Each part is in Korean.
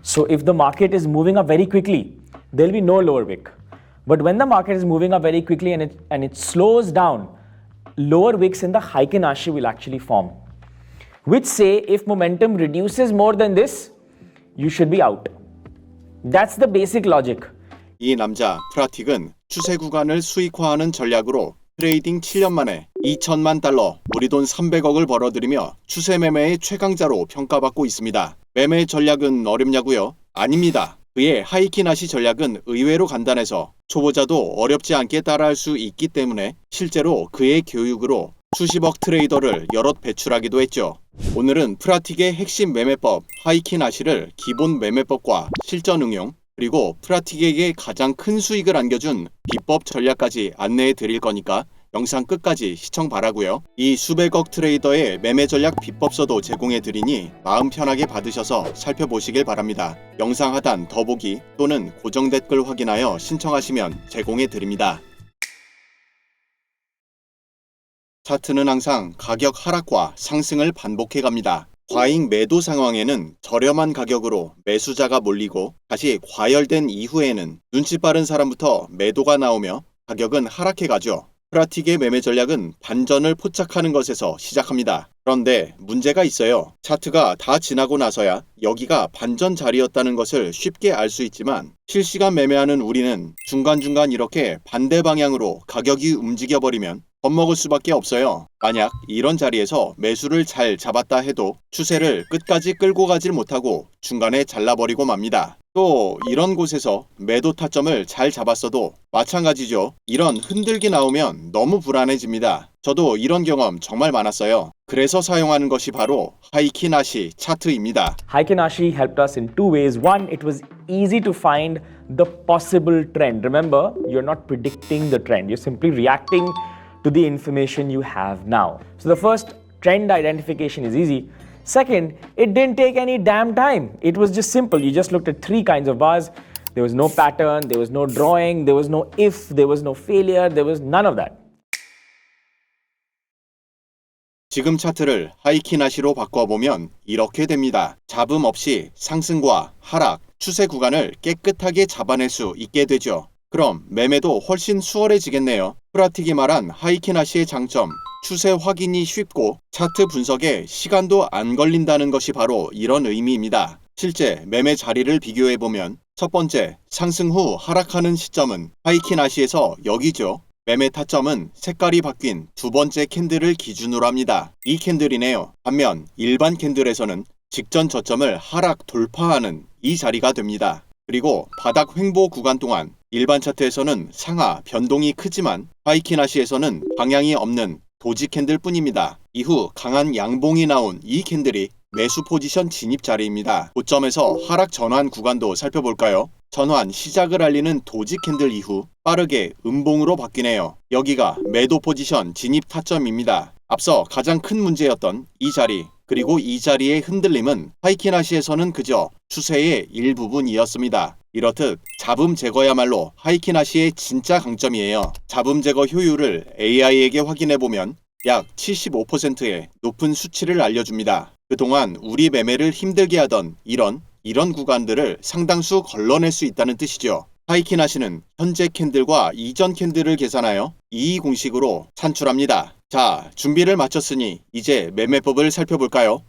So if the market is moving up very quickly, there'll be no lower wick. But when the market is moving up very quickly and it slows down, lower wicks in the Heikin Ashi will actually form, which say if momentum reduces more than this, you should be out. That's the basic logic. 이 남자 프라틱은 추세 구간을 수익화하는 전략으로 트레이딩 7년 만에 2천만 달러, 우리 돈 300억을 벌어들이며 추세 매매의 최강자로 평가받고 있습니다. 매매 전략은 어렵냐고요? 아닙니다. 그의 하이킨 아시 전략은 의외로 간단해서 초보자도 어렵지 않게 따라할 수 있기 때문에 실제로 그의 교육으로 수십억 트레이더를 여럿 배출하기도 했죠. 오늘은 프라틱의 핵심 매매법 하이킨 아시를 기본 매매법과 실전 응용, 그리고 프라틱에게 가장 큰 수익을 안겨준 비법 전략까지 안내해 드릴 거니까 영상 끝까지 시청 바라고요. 이 수백억 트레이더의 매매 전략 비법서도 제공해 드리니 마음 편하게 받으셔서 살펴보시길 바랍니다. 영상 하단 더보기 또는 고정 댓글 확인하여 신청하시면 제공해 드립니다. 차트는 항상 가격 하락과 상승을 반복해 갑니다. 과잉 매도 상황에는 저렴한 가격으로 매수자가 몰리고 다시 과열된 이후에는 눈치 빠른 사람부터 매도가 나오며 가격은 하락해 가죠. 프라틱의 매매 전략은 반전을 포착하는 것에서 시작합니다. 그런데 문제가 있어요. 차트가 다 지나고 나서야 여기가 반전 자리였다는 것을 쉽게 알 수 있지만 실시간 매매하는 우리는 중간중간 이렇게 반대 방향으로 가격이 움직여버리면 겁먹을 수밖에 없어요. 만약 이런 자리에서 매수를 잘 잡았다 해도 추세를 끝까지 끌고 가질 못하고 중간에 잘라버리고 맙니다. 또 이런 곳에서 매도 타점을 잘 잡았어도 마찬가지죠. 이런 흔들기 나오면 너무 불안해집니다. 저도 이런 경험 정말 많았어요. 그래서 사용하는 것이 바로 하이킨 아시 차트입니다. Heikin Ashi helped us in two ways. One, it was easy to find the possible trend. Remember, you're not predicting the trend. You're simply reacting to the information you have now. So the first, trend identification is easy. Second, it didn't take any damn time. It was just simple. You just looked at three kinds of bars. There was no pattern, there was no drawing, there was no if, there was no failure, there was none of that. 지금 차트를 하이킨 아시로 바꿔보면 이렇게 됩니다. 잡음 없이 상승과 하락, 추세 구간을 깨끗하게 잡아낼 수 있게 되죠. 그럼 매매도 훨씬 수월해지겠네요. 프라틱이 말한 하이킨 아시의 장점, 추세 확인이 쉽고 차트 분석에 시간도 안 걸린다는 것이 바로 이런 의미입니다. 실제 매매 자리를 비교해보면 첫 번째, 상승 후 하락하는 시점은 하이킨 아시에서 여기죠. 매매 타점은 색깔이 바뀐 두 번째 캔들을 기준으로 합니다. 이 캔들이네요. 반면 일반 캔들에서는 직전 저점을 하락 돌파하는 이 자리가 됩니다. 그리고 바닥 횡보 구간 동안 일반 차트에서는 상하 변동이 크지만 하이킨 아시에서는 방향이 없는 도지 캔들 뿐입니다. 이후 강한 양봉이 나온 이 캔들이 매수 포지션 진입 자리입니다. 고점에서 하락 전환 구간도 살펴볼까요? 전환 시작을 알리는 도지 캔들 이후 빠르게 음봉으로 바뀌네요. 여기가 매도 포지션 진입 타점입니다. 앞서 가장 큰 문제였던 이 자리, 그리고 이 자리의 흔들림은 하이킨 아시에서는 그저 추세의 일부분이었습니다. 이렇듯 잡음 제거야말로 하이킨 아시의 진짜 강점이에요. 잡음 제거 효율을 AI에게 확인해보면 약 75%의 높은 수치를 알려줍니다. 그동안 우리 매매를 힘들게 하던 이런 구간들을 상당수 걸러낼 수 있다는 뜻이죠. 하이킨 아시는 현재 캔들과 이전 캔들을 계산하여 이 공식으로 산출합니다. 자, 준비를 마쳤으니 이제 매매법을 살펴볼까요?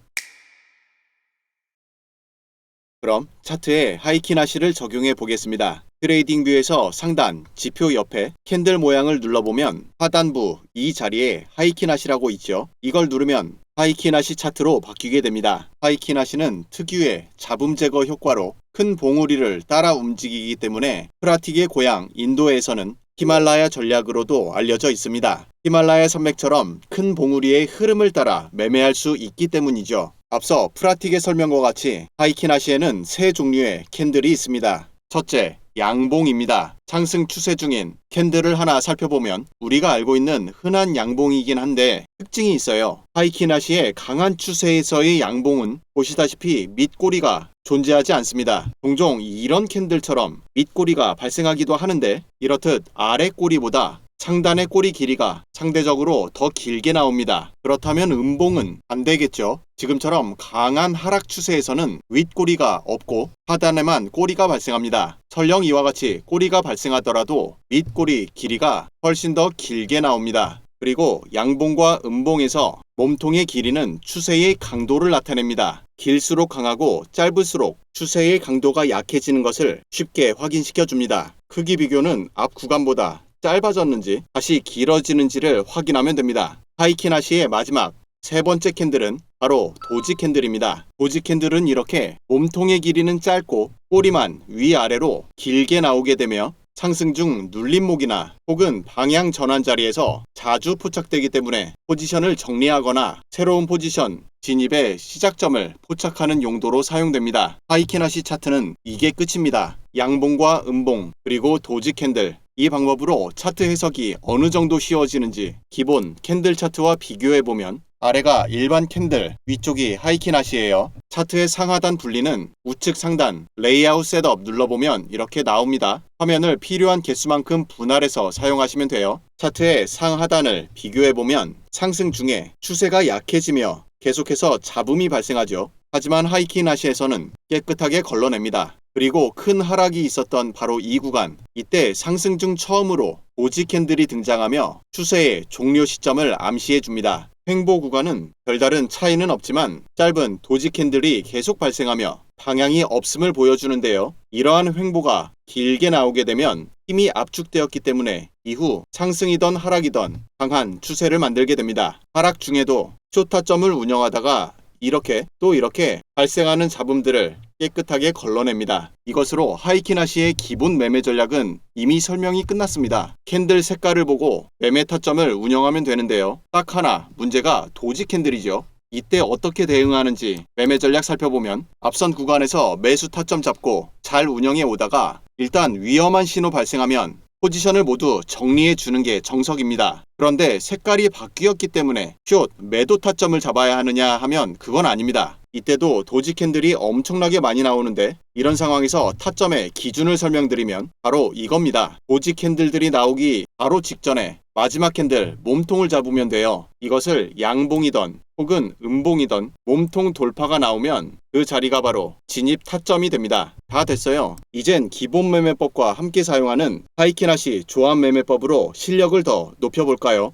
그럼 차트에 하이킨 아시를 적용해 보겠습니다. 트레이딩 뷰에서 상단 지표 옆에 캔들 모양을 눌러보면 하단부 이 자리에 하이킨 아시라고 있죠. 이걸 누르면 하이킨 아시 차트로 바뀌게 됩니다. 하이킨 아시는 특유의 잡음 제거 효과로 큰 봉우리를 따라 움직이기 때문에 프라틱의 고향 인도에서는 히말라야 전략으로도 알려져 있습니다. 히말라야 산맥처럼 큰 봉우리의 흐름을 따라 매매할 수 있기 때문이죠. 앞서 프라틱의 설명과 같이 하이킨 아시에는 세 종류의 캔들이 있습니다. 첫째, 양봉입니다. 상승 추세 중인 캔들을 하나 살펴보면 우리가 알고 있는 흔한 양봉이긴 한데 특징이 있어요. 하이킨 아시의 강한 추세에서의 양봉은 보시다시피 밑꼬리가 존재하지 않습니다. 종종 이런 캔들처럼 밑꼬리가 발생하기도 하는데 이렇듯 아래 꼬리보다 상단의 꼬리 길이가 상대적으로 더 길게 나옵니다. 그렇다면 음봉은 안 되겠죠. 지금처럼 강한 하락 추세에서는 윗꼬리가 없고 하단에만 꼬리가 발생합니다. 설령 이와 같이 꼬리가 발생하더라도 윗꼬리 길이가 훨씬 더 길게 나옵니다. 그리고 양봉과 음봉에서 몸통의 길이는 추세의 강도를 나타냅니다. 길수록 강하고 짧을수록 추세의 강도가 약해지는 것을 쉽게 확인시켜 줍니다. 크기 비교는 앞 구간보다 짧아졌는지 다시 길어지는지를 확인하면 됩니다. 하이키나시의 마지막 세 번째 캔들은 바로 도지 캔들입니다. 도지 캔들은 이렇게 몸통의 길이는 짧고 꼬리만 위아래로 길게 나오게 되며 상승 중 눌림목이나 혹은 방향 전환 자리에서 자주 포착되기 때문에 포지션을 정리하거나 새로운 포지션 진입의 시작점을 포착하는 용도로 사용됩니다. 하이키나시 차트는 이게 끝입니다. 양봉과 음봉 그리고 도지 캔들, 이 방법으로 차트 해석이 어느 정도 쉬워지는지 기본 캔들 차트와 비교해보면 아래가 일반 캔들, 위쪽이 하이키나시예요. 차트의 상하단 분리는 우측 상단 레이아웃 셋업 눌러보면 이렇게 나옵니다. 화면을 필요한 개수만큼 분할해서 사용하시면 돼요. 차트의 상하단을 비교해보면 상승 중에 추세가 약해지며 계속해서 잡음이 발생하죠. 하지만 하이키나시에서는 깨끗하게 걸러냅니다. 그리고 큰 하락이 있었던 바로 이 구간, 이때 상승 중 처음으로 도지 캔들이 등장하며 추세의 종료 시점을 암시해 줍니다. 횡보 구간은 별다른 차이는 없지만 짧은 도지 캔들이 계속 발생하며 방향이 없음을 보여주는데요. 이러한 횡보가 길게 나오게 되면 힘이 압축되었기 때문에 이후 상승이던 하락이던 강한 추세를 만들게 됩니다. 하락 중에도 쇼타점을 운영하다가 이렇게 또 이렇게 발생하는 잡음들을 깨끗하게 걸러냅니다. 이것으로 하이키나시의 기본 매매 전략은 이미 설명이 끝났습니다. 캔들 색깔을 보고 매매 타점을 운영하면 되는데요. 딱 하나 문제가 도지 캔들이죠. 이때 어떻게 대응하는지 매매 전략 살펴보면 앞선 구간에서 매수 타점 잡고 잘 운영해 오다가 일단 위험한 신호 발생하면 포지션을 모두 정리해 주는 게 정석입니다. 그런데 색깔이 바뀌었기 때문에 숏 매도 타점을 잡아야 하느냐 하면 그건 아닙니다. 이때도 도지 캔들이 엄청나게 많이 나오는데 이런 상황에서 타점의 기준을 설명드리면 바로 이겁니다. 도지 캔들들이 나오기 바로 직전에 마지막 캔들 몸통을 잡으면 돼요. 이것을 양봉이던 혹은 음봉이던 몸통 돌파가 나오면 그 자리가 바로 진입 타점이 됩니다. 다 됐어요. 이젠 기본 매매법과 함께 사용하는 하이키나시 조합 매매법으로 실력을 더 높여볼까요?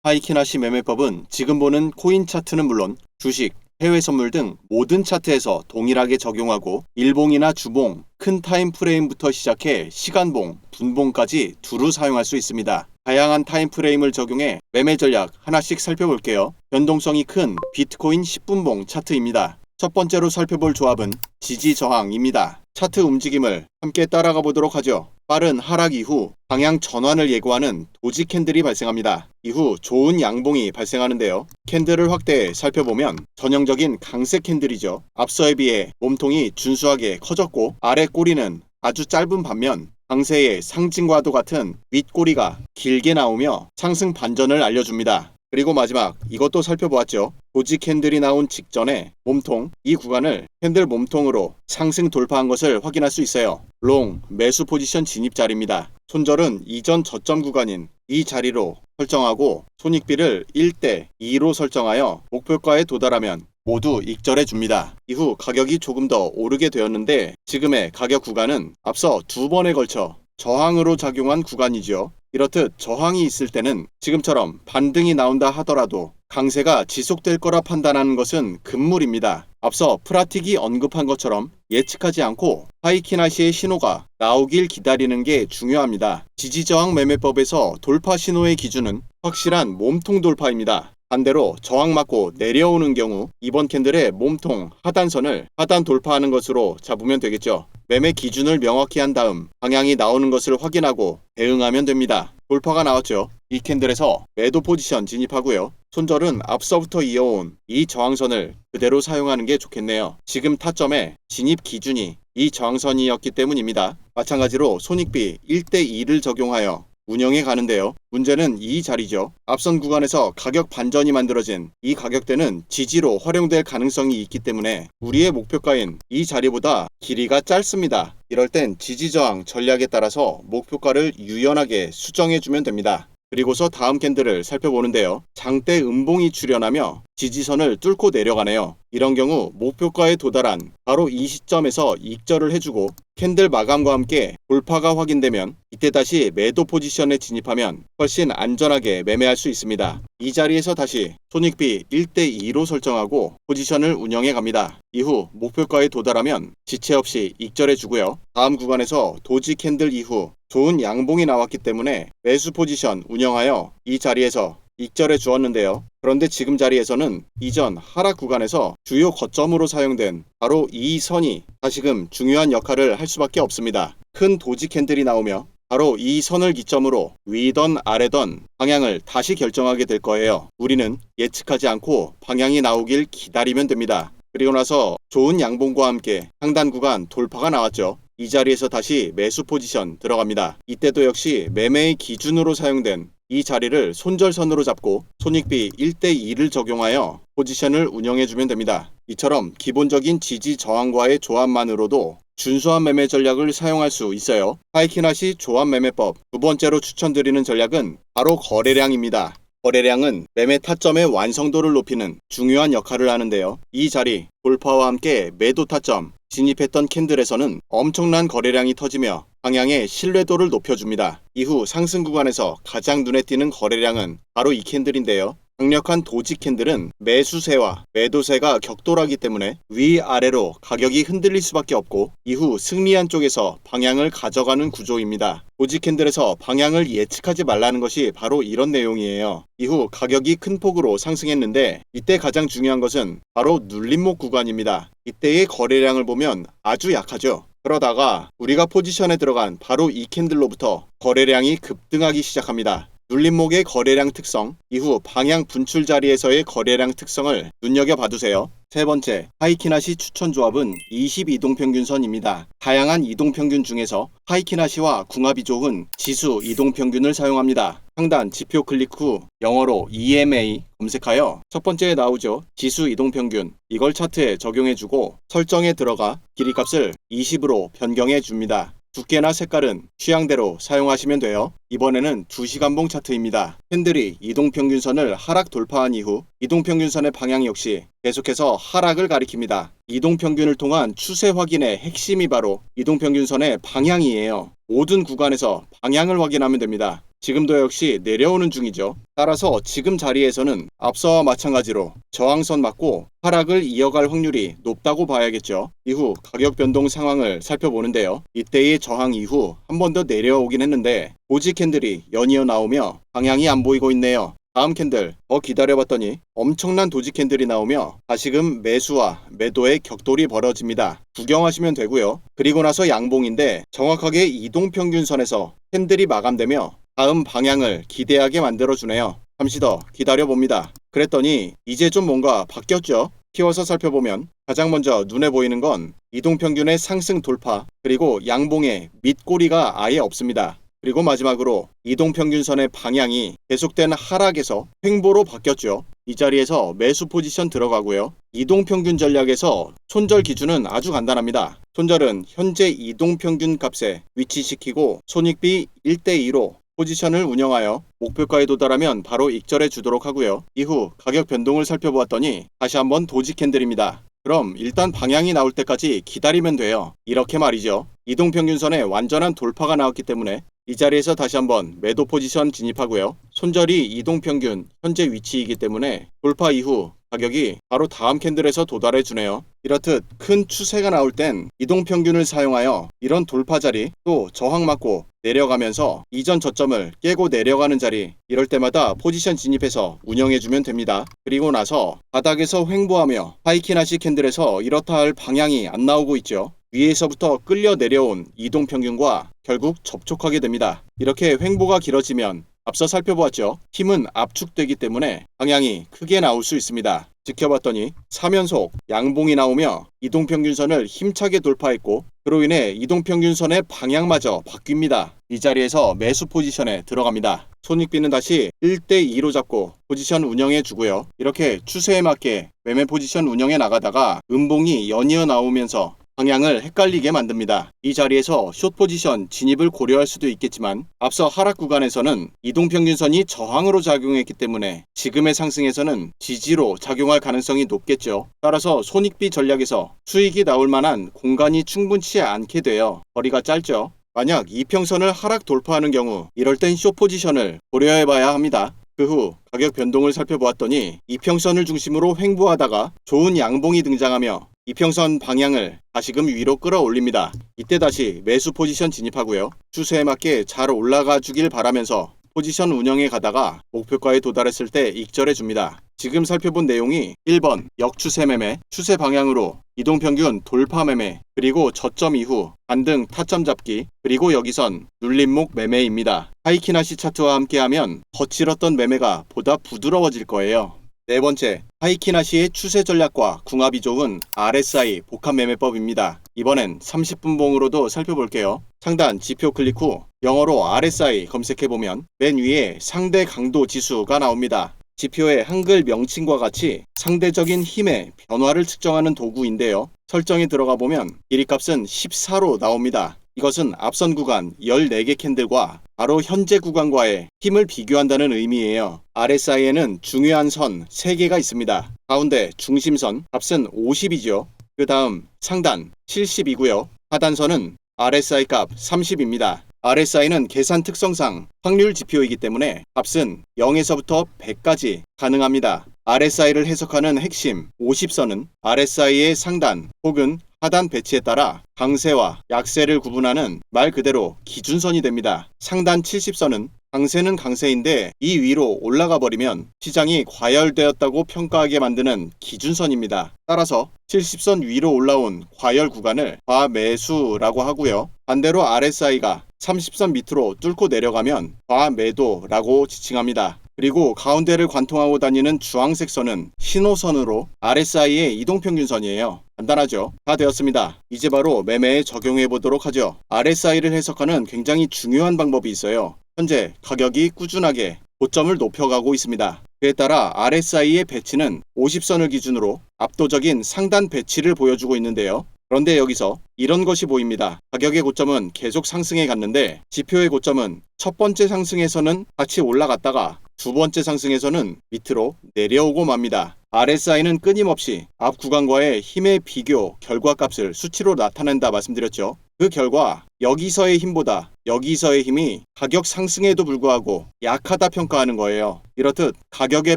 하이키나시 매매법은 지금 보는 코인 차트는 물론 주식, 해외 선물 등 모든 차트에서 동일하게 적용하고 일봉이나 주봉, 큰 타임 프레임부터 시작해 시간봉, 분봉까지 두루 사용할 수 있습니다. 다양한 타임 프레임을 적용해 매매 전략 하나씩 살펴볼게요. 변동성이 큰 비트코인 10분봉 차트입니다. 첫 번째로 살펴볼 조합은 지지 저항입니다. 차트 움직임을 함께 따라가 보도록 하죠. 빠른 하락 이후 방향 전환을 예고하는 도지 캔들이 발생합니다. 이후 좋은 양봉이 발생하는데요. 캔들을 확대해 살펴보면 전형적인 강세 캔들이죠. 앞서에 비해 몸통이 준수하게 커졌고 아래 꼬리는 아주 짧은 반면 강세의 상징과도 같은 윗꼬리가 길게 나오며 상승 반전을 알려줍니다. 그리고 마지막 이것도 살펴보았죠. 도지 캔들이 나온 직전에 몸통, 이 구간을 캔들 몸통으로 상승 돌파한 것을 확인할 수 있어요. 롱, 매수 포지션 진입 자리입니다. 손절은 이전 저점 구간인 이 자리로 설정하고 손익비를 1대 2로 설정하여 목표가에 도달하면 모두 익절해 줍니다. 이후 가격이 조금 더 오르게 되었는데 지금의 가격 구간은 앞서 두 번에 걸쳐 저항으로 작용한 구간이죠. 이렇듯 저항이 있을 때는 지금처럼 반등이 나온다 하더라도 강세가 지속될 거라 판단하는 것은 금물입니다. 앞서 프라틱이 언급한 것처럼 예측하지 않고 하이키나시의 신호가 나오길 기다리는 게 중요합니다. 지지저항 매매법에서 돌파 신호의 기준은 확실한 몸통 돌파입니다. 반대로 저항 맞고 내려오는 경우 이번 캔들의 몸통 하단선을 하단 돌파하는 것으로 잡으면 되겠죠. 매매 기준을 명확히 한 다음 방향이 나오는 것을 확인하고 대응하면 됩니다. 돌파가 나왔죠. 이 캔들에서 매도 포지션 진입하고요. 손절은 앞서부터 이어온 이 저항선을 그대로 사용하는 게 좋겠네요. 지금 타점의 진입 기준이 이 저항선이었기 때문입니다. 마찬가지로 손익비 1대 2를 적용하여 운영해 가는데요. 문제는 이 자리죠. 앞선 구간에서 가격 반전이 만들어진 이 가격대는 지지로 활용될 가능성이 있기 때문에 우리의 목표가인 이 자리보다 길이가 짧습니다. 이럴 땐 지지저항 전략에 따라서 목표가를 유연하게 수정해주면 됩니다. 그리고서 다음 캔들을 살펴보는데요. 장대 음봉이 출현하며 지지선을 뚫고 내려가네요. 이런 경우 목표가에 도달한 바로 이 시점에서 익절을 해주고 캔들 마감과 함께 돌파가 확인되면 이때 다시 매도 포지션에 진입하면 훨씬 안전하게 매매할 수 있습니다. 이 자리에서 다시 손익비 1대2로 설정하고 포지션을 운영해 갑니다. 이후 목표가에 도달하면 지체 없이 익절해 주고요. 다음 구간에서 도지 캔들 이후 좋은 양봉이 나왔기 때문에 매수 포지션 운영하여 이 자리에서 익절해 주었는데요. 그런데 지금 자리에서는 이전 하락 구간에서 주요 거점으로 사용된 바로 이 선이 다시금 중요한 역할을 할 수밖에 없습니다. 큰 도지 캔들이 나오며 바로 이 선을 기점으로 위던 아래던 방향을 다시 결정하게 될 거예요. 우리는 예측하지 않고 방향이 나오길 기다리면 됩니다. 그리고 나서 좋은 양봉과 함께 상단 구간 돌파가 나왔죠. 이 자리에서 다시 매수 포지션 들어갑니다. 이때도 역시 매매의 기준으로 사용된 이 자리를 손절선으로 잡고 손익비 1대2를 적용하여 포지션을 운영해주면 됩니다. 이처럼 기본적인 지지 저항과의 조합만으로도 준수한 매매 전략을 사용할 수 있어요. 하이키나시 조합 매매법 두 번째로 추천드리는 전략은 바로 거래량입니다. 거래량은 매매 타점의 완성도를 높이는 중요한 역할을 하는데요. 이 자리 돌파와 함께 매도 타점 진입했던 캔들에서는 엄청난 거래량이 터지며 방향의 신뢰도를 높여줍니다. 이후 상승 구간에서 가장 눈에 띄는 거래량은 바로 이 캔들인데요. 강력한 도지 캔들은 매수세와 매도세가 격돌하기 때문에 위아래로 가격이 흔들릴 수밖에 없고 이후 승리한 쪽에서 방향을 가져가는 구조입니다. 도지 캔들에서 방향을 예측하지 말라는 것이 바로 이런 내용이에요. 이후 가격이 큰 폭으로 상승했는데 이때 가장 중요한 것은 바로 눌림목 구간입니다. 이때의 거래량을 보면 아주 약하죠. 그러다가 우리가 포지션에 들어간 바로 이 캔들로부터 거래량이 급등하기 시작합니다. 눌림목의 거래량 특성, 이후 방향 분출 자리에서의 거래량 특성을 눈여겨봐두세요. 세 번째, 하이키나시 추천 조합은 20이동평균선입니다. 다양한 이동평균 중에서 하이키나시와 궁합이 좋은 지수 이동평균을 사용합니다. 상단 지표 클릭 후 영어로 EMA 검색하여 첫 번째에 나오죠. 지수 이동평균. 이걸 차트에 적용해주고 설정에 들어가 길이값을 20으로 변경해 줍니다. 두께나 색깔은 취향대로 사용하시면 돼요. 이번에는 2시간봉 차트입니다. 캔들이 이동평균선을 하락 돌파한 이후 이동평균선의 방향 역시 계속해서 하락을 가리킵니다. 이동평균을 통한 추세 확인의 핵심이 바로 이동평균선의 방향이에요. 모든 구간에서 방향을 확인하면 됩니다. 지금도 역시 내려오는 중이죠. 따라서 지금 자리에서는 앞서와 마찬가지로 저항선 맞고 하락을 이어갈 확률이 높다고 봐야겠죠. 이후 가격 변동 상황을 살펴보는데요. 이때의 저항 이후 한 번 더 내려오긴 했는데 도지 캔들이 연이어 나오며 방향이 안 보이고 있네요. 다음 캔들 더 기다려봤더니 엄청난 도지 캔들이 나오며 다시금 매수와 매도의 격돌이 벌어집니다. 구경하시면 되고요. 그리고 나서 양봉인데 정확하게 이동평균선에서 캔들이 마감되며 다음 방향을 기대하게 만들어주네요. 잠시 더 기다려봅니다. 그랬더니 이제 좀 뭔가 바뀌었죠? 키워서 살펴보면 가장 먼저 눈에 보이는 건 이동평균의 상승 돌파 그리고 양봉의 밑꼬리가 아예 없습니다. 그리고 마지막으로 이동평균선의 방향이 계속된 하락에서 횡보로 바뀌었죠. 이 자리에서 매수 포지션 들어가고요. 이동평균 전략에서 손절 기준은 아주 간단합니다. 손절은 현재 이동평균 값에 위치시키고 손익비 1대2로 포지션을 운영하여 목표가에 도달하면 바로 익절해 주도록 하고요. 이후 가격 변동을 살펴보았더니 다시 한번 도지 캔들입니다. 그럼 일단 방향이 나올 때까지 기다리면 돼요. 이렇게 말이죠. 이동평균선에 완전한 돌파가 나왔기 때문에 이 자리에서 다시 한번 매도 포지션 진입하고요. 손절이 이동평균 현재 위치이기 때문에 돌파 이후 가격이 바로 다음 캔들에서 도달해 주네요. 이렇듯 큰 추세가 나올 땐 이동평균을 사용하여 이런 돌파 자리 또 저항 맞고 내려가면서 이전 저점을 깨고 내려가는 자리 이럴 때마다 포지션 진입해서 운영해주면 됩니다. 그리고 나서 바닥에서 횡보하며 하이키나시 캔들에서 이렇다 할 방향이 안 나오고 있죠. 위에서부터 끌려 내려온 이동평균과 결국 접촉하게 됩니다. 이렇게 횡보가 길어지면 앞서 살펴보았죠. 힘은 압축되기 때문에 방향이 크게 나올 수 있습니다. 지켜봤더니 3연속 양봉이 나오며 이동평균선을 힘차게 돌파했고 그로 인해 이동평균선의 방향마저 바뀝니다. 이 자리에서 매수 포지션에 들어갑니다. 손익비는 다시 1대2로 잡고 포지션 운영해 주고요. 이렇게 추세에 맞게 매매 포지션 운영해 나가다가 음봉이 연이어 나오면서 방향을 헷갈리게 만듭니다. 이 자리에서 숏 포지션 진입을 고려할 수도 있겠지만 앞서 하락 구간에서는 이동평균선이 저항으로 작용했기 때문에 지금의 상승에서는 지지로 작용할 가능성이 높겠죠. 따라서 손익비 전략에서 수익이 나올 만한 공간이 충분치 않게 되어 거리가 짧죠. 만약 이평선을 하락 돌파하는 경우 이럴 땐 숏 포지션을 고려해 봐야 합니다. 그 후 가격 변동을 살펴보았더니 이평선을 중심으로 횡보하다가 좋은 양봉이 등장하며 이평선 방향을 다시금 위로 끌어올립니다. 이때 다시 매수 포지션 진입하고요. 추세에 맞게 잘 올라가 주길 바라면서 포지션 운영에 가다가 목표가에 도달했을 때 익절해 줍니다. 지금 살펴본 내용이 1번 역추세 매매, 추세 방향으로 이동평균 돌파 매매, 그리고 저점 이후 반등 타점 잡기, 그리고 여기선 눌림목 매매입니다. 하이키나시 차트와 함께하면 거칠었던 매매가 보다 부드러워질 거예요. 네 번째, 하이키나시의 추세 전략과 궁합이 좋은 RSI 복합 매매법입니다. 이번엔 30분 봉으로도 살펴볼게요. 상단 지표 클릭 후 영어로 RSI 검색해보면 맨 위에 상대 강도 지수가 나옵니다. 지표의 한글 명칭과 같이 상대적인 힘의 변화를 측정하는 도구인데요. 설정에 들어가 보면 길이값은 14로 나옵니다. 이것은 앞선 구간 14개 캔들과 바로 현재 구간과의 힘을 비교한다는 의미예요. RSI에는 중요한 선 3개가 있습니다. 가운데 중심선 값은 50이죠. 그 다음 상단 70이고요. 하단선은 RSI 값 30입니다. RSI는 계산 특성상 확률 지표이기 때문에 값은 0에서부터 100까지 가능합니다. RSI를 해석하는 핵심 50선은 RSI의 상단 혹은 하단 배치에 따라 강세와 약세를 구분하는 말 그대로 기준선이 됩니다. 상단 70선은 강세는 강세인데 이 위로 올라가 버리면 시장이 과열되었다고 평가하게 만드는 기준선입니다. 따라서 70선 위로 올라온 과열 구간을 과매수라고 하고요. 반대로 RSI가 30선 밑으로 뚫고 내려가면 과매도라고 지칭합니다. 그리고 가운데를 관통하고 다니는 주황색 선은 신호선으로 RSI의 이동평균선이에요. 간단하죠? 다 되었습니다. 이제 바로 매매에 적용해 보도록 하죠. RSI를 해석하는 굉장히 중요한 방법이 있어요. 현재 가격이 꾸준하게 고점을 높여가고 있습니다. 그에 따라 RSI의 배치는 50선을 기준으로 압도적인 상단 배치를 보여주고 있는데요. 그런데 여기서 이런 것이 보입니다. 가격의 고점은 계속 상승해 갔는데 지표의 고점은 첫 번째 상승에서는 같이 올라갔다가 두 번째 상승에서는 밑으로 내려오고 맙니다. RSI는 끊임없이 앞 구간과의 힘의 비교 결과값을 수치로 나타낸다 말씀드렸죠. 그 결과 여기서의 힘보다 여기서의 힘이 가격 상승에도 불구하고 약하다 평가하는 거예요. 이렇듯 가격의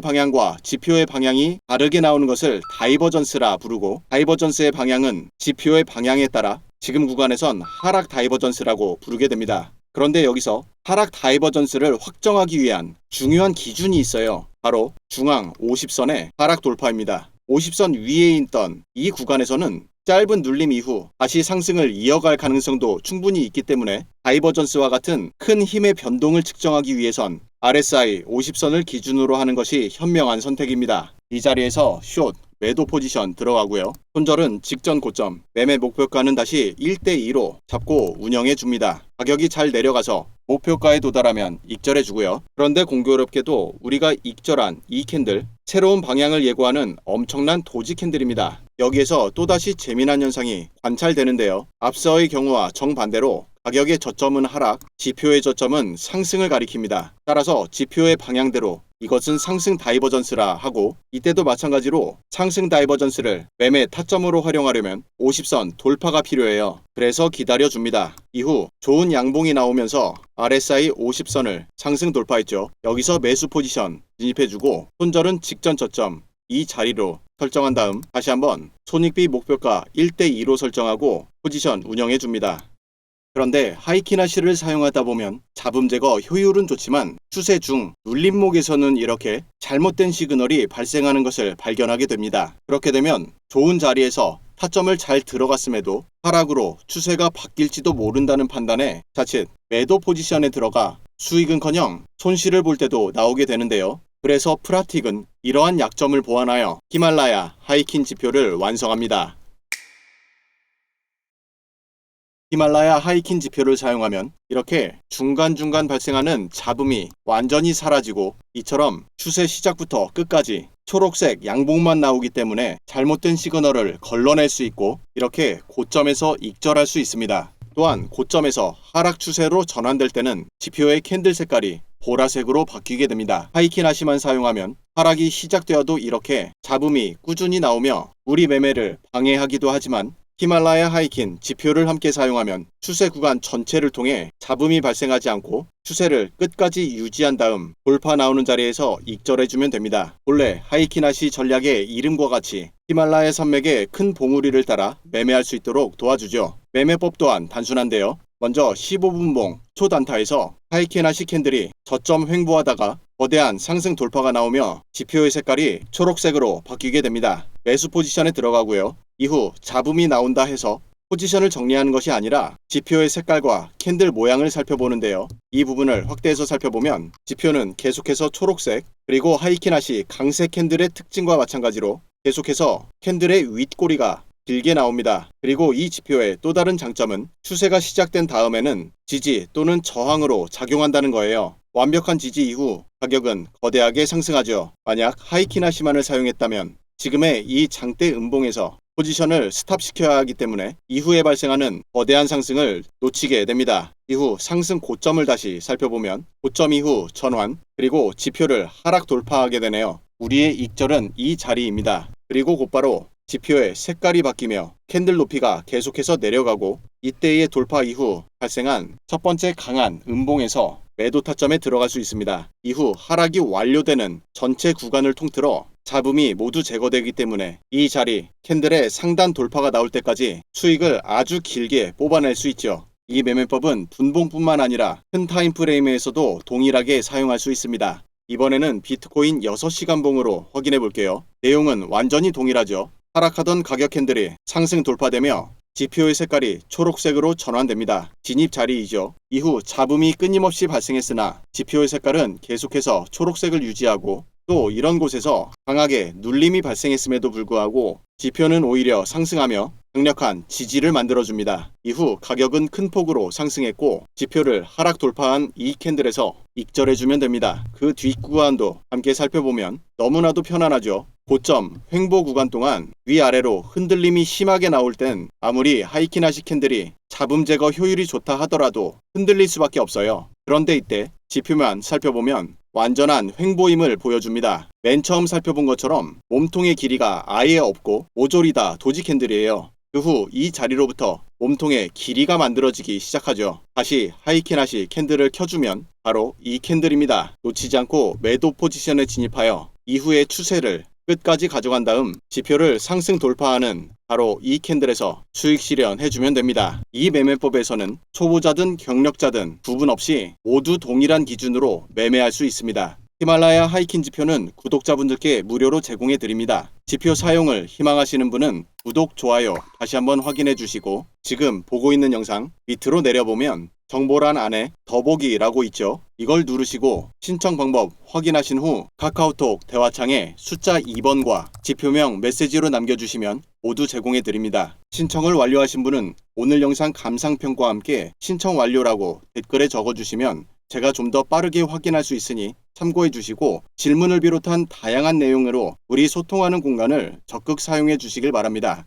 방향과 지표의 방향이 다르게 나오는 것을 다이버전스라 부르고 다이버전스의 방향은 지표의 방향에 따라 지금 구간에선 하락 다이버전스라고 부르게 됩니다. 그런데 여기서 하락 다이버전스를 확정하기 위한 중요한 기준이 있어요. 바로 중앙 50선의 하락 돌파입니다. 50선 위에 있던 이 구간에서는 짧은 눌림 이후 다시 상승을 이어갈 가능성도 충분히 있기 때문에 다이버전스와 같은 큰 힘의 변동을 측정하기 위해선 RSI 50선을 기준으로 하는 것이 현명한 선택입니다. 이 자리에서 숏, 매도 포지션 들어가고요. 손절은 직전 고점, 매매 목표가는 다시 1대2로 잡고 운영해 줍니다. 가격이 잘 내려가서 목표가에 도달하면 익절해 주고요. 그런데 공교롭게도 우리가 익절한 이 캔들, 새로운 방향을 예고하는 엄청난 도지 캔들입니다. 여기에서 또다시 재미난 현상이 관찰되는데요. 앞서의 경우와 정반대로 가격의 저점은 하락, 지표의 저점은 상승을 가리킵니다. 따라서 지표의 방향대로 이것은 상승 다이버전스라 하고 이때도 마찬가지로 상승 다이버전스를 매매 타점으로 활용하려면 50선 돌파가 필요해요. 그래서 기다려줍니다. 이후 좋은 양봉이 나오면서 RSI 50선을 상승 돌파했죠. 여기서 매수 포지션 진입해주고 손절은 직전 저점 이 자리로 설정한 다음 다시 한번 손익비 목표가 1대2로 설정하고 포지션 운영해줍니다. 그런데 하이키나시를 사용하다 보면 잡음 제거 효율은 좋지만 추세 중 눌림목에서는 이렇게 잘못된 시그널이 발생하는 것을 발견하게 됩니다. 그렇게 되면 좋은 자리에서 타점을 잘 들어갔음에도 하락으로 추세가 바뀔지도 모른다는 판단에 자칫 매도 포지션에 들어가 수익은커녕 손실을 볼 때도 나오게 되는데요. 그래서 프라틱은 이러한 약점을 보완하여 히말라야 하이킨 지표를 완성합니다. 히말라야 하이킨 지표를 사용하면 이렇게 중간중간 발생하는 잡음이 완전히 사라지고 이처럼 추세 시작부터 끝까지 초록색 양봉만 나오기 때문에 잘못된 시그널을 걸러낼 수 있고 이렇게 고점에서 익절할 수 있습니다. 또한 고점에서 하락 추세로 전환될 때는 지표의 캔들 색깔이 보라색으로 바뀌게 됩니다. 하이킨 아시만 사용하면 하락이 시작되어도 이렇게 잡음이 꾸준히 나오며 우리 매매를 방해하기도 하지만 히말라야 하이킨 지표를 함께 사용하면 추세 구간 전체를 통해 잡음이 발생하지 않고 추세를 끝까지 유지한 다음 돌파 나오는 자리에서 익절해주면 됩니다. 본래 하이킨 아시 전략의 이름과 같이 히말라야 산맥의 큰 봉우리를 따라 매매할 수 있도록 도와주죠. 매매법 또한 단순한데요. 먼저 15분봉 초단타에서 하이킨 아시 캔들이 저점 횡보하다가 거대한 상승 돌파가 나오며 지표의 색깔이 초록색으로 바뀌게 됩니다. 매수 포지션에 들어가고요. 이후 잡음이 나온다 해서 포지션을 정리하는 것이 아니라 지표의 색깔과 캔들 모양을 살펴보는데요. 이 부분을 확대해서 살펴보면 지표는 계속해서 초록색 그리고 하이킨 아시 강세 캔들의 특징과 마찬가지로 계속해서 캔들의 윗꼬리가 길게 나옵니다. 그리고 이 지표의 또 다른 장점은 추세가 시작된 다음에는 지지 또는 저항으로 작용한다는 거예요. 완벽한 지지 이후 가격은 거대하게 상승하죠. 만약 하이킨 아시만을 사용했다면 지금의 이 장대 음봉에서 포지션을 스탑시켜야 하기 때문에 이후에 발생하는 거대한 상승을 놓치게 됩니다. 이후 상승 고점을 다시 살펴보면 고점 이후 전환 그리고 지표를 하락 돌파하게 되네요. 우리의 익절은 이 자리입니다. 그리고 곧바로 지표의 색깔이 바뀌며 캔들 높이가 계속해서 내려가고 이때의 돌파 이후 발생한 첫 번째 강한 음봉에서 매도 타점에 들어갈 수 있습니다. 이후 하락이 완료되는 전체 구간을 통틀어 잡음이 모두 제거되기 때문에 이 자리 캔들의 상단 돌파가 나올 때까지 수익을 아주 길게 뽑아낼 수 있죠. 이 매매법은 분봉뿐만 아니라 큰 타임프레임에서도 동일하게 사용할 수 있습니다. 이번에는 비트코인 6시간 봉으로 확인해 볼게요. 내용은 완전히 동일하죠. 하락하던 가격 캔들이 상승 돌파되며 지표의 색깔이 초록색으로 전환됩니다. 진입 자리이죠. 이후 잡음이 끊임없이 발생했으나 지표의 색깔은 계속해서 초록색을 유지하고 또 이런 곳에서 강하게 눌림이 발생했음에도 불구하고 지표는 오히려 상승하며 강력한 지지를 만들어줍니다. 이후 가격은 큰 폭으로 상승했고 지표를 하락 돌파한 이 캔들에서 익절해주면 됩니다. 그 뒷구간도 함께 살펴보면 너무나도 편안하죠. 고점 횡보 구간 동안 위아래로 흔들림이 심하게 나올 땐 아무리 하이킨 아시 캔들이 잡음 제거 효율이 좋다 하더라도 흔들릴 수밖에 없어요. 그런데 이때 지표만 살펴보면 완전한 횡보임을 보여줍니다. 맨 처음 살펴본 것처럼 몸통의 길이가 아예 없고 모조리 다 도지 캔들이에요. 그 후 이 자리로부터 몸통의 길이가 만들어지기 시작하죠. 다시 하이킨 아시 캔들을 켜주면 바로 이 캔들입니다. 놓치지 않고 매도 포지션에 진입하여 이후의 추세를 끝까지 가져간 다음 지표를 상승 돌파하는 바로 이 캔들에서 수익 실현해주면 됩니다. 이 매매법에서는 초보자든 경력자든 구분 없이 모두 동일한 기준으로 매매할 수 있습니다. 히말라야 하이킨 지표는 구독자분들께 무료로 제공해 드립니다. 지표 사용을 희망하시는 분은 구독, 좋아요 다시 한번 확인해 주시고 지금 보고 있는 영상 밑으로 내려보면 정보란 안에 더보기라고 있죠. 이걸 누르시고 신청 방법 확인하신 후 카카오톡 대화창에 숫자 2번과 지표명 메시지로 남겨주시면 모두 제공해 드립니다. 신청을 완료하신 분은 오늘 영상 감상평과 함께 신청 완료라고 댓글에 적어주시면 제가 좀 더 빠르게 확인할 수 있으니 참고해 주시고 질문을 비롯한 다양한 내용으로 우리 소통하는 공간을 적극 사용해 주시길 바랍니다.